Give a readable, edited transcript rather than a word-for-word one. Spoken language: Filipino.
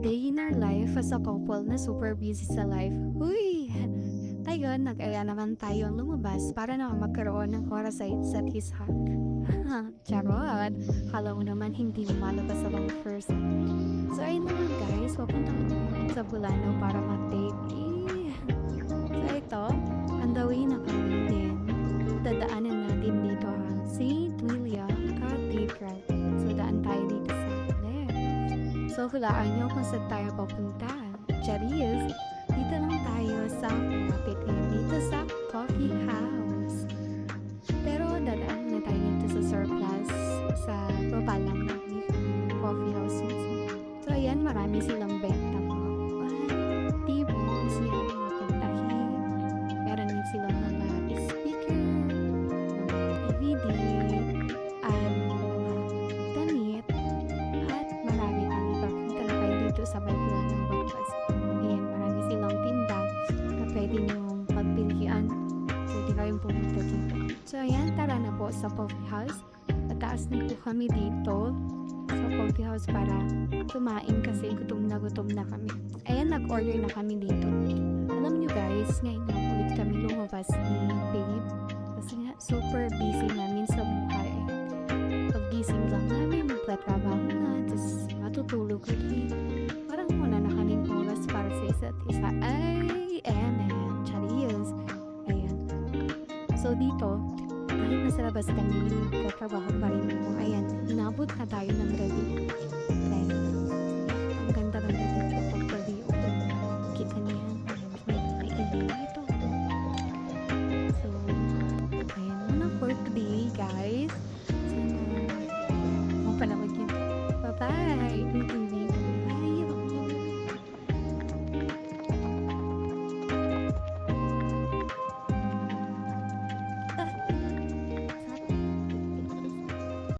day in our life as a couple na super busy sa life. Huy! Tayo, nag-aya naman tayong lumabas para naman magkaroon ng oras sa isa't isa. Charot! Kala mo naman hindi lumalabas ako first. So ayun naman guys, papunta kami sa Bulano para mag-date. So ito, on the way na kami din. Dadaanan natin dito ang St. William Cathedral. So daan tayo dito sa left. So hulaan nyo kung saan tayo papunta. Charis! Dito lang tayo sa malapit dito sa coffee house. Pero dadaan na tayo dito sa surplus sa baba lang ng coffee house mismo. So ayan, marami silang benta mo. Tables, yan, mga pagtahin. Meron din silang mga speaker, mga DVD, at mga damit, at marami pang iba. Punta na kayo dito sa may buwan ng Bagpas. Ayan, marami silang tinda na pwede nyong pagpilian. Pwede kayong pumunta dito. So ayan, tara na po sa coffee house. Pataas na po kami dito sa coffee house para kumain kasi gutom na kami. Ayan, nag-order na kami dito. Alam nyo guys, ngayon lang ulit kami lumabas ni Babe. Kasi nga, super busy namin sa buhay. Pag-gising lang namin, magtatrabaho na, tapos matutulog ulit. Parang wala na kaming oras para sa isa't isa. Ay, ayan, Charis. Ayan. So dito, kahit nasa labas kami, magtatrabaho pa rin mo. Ayan, inabot na tayo ng gabi. Ayan. Ang ganda-ganda dito pag gabi. Kita niya yan. May ilaw dito. So, ayan muna for today, guys. So, panawag yun. Bye-bye!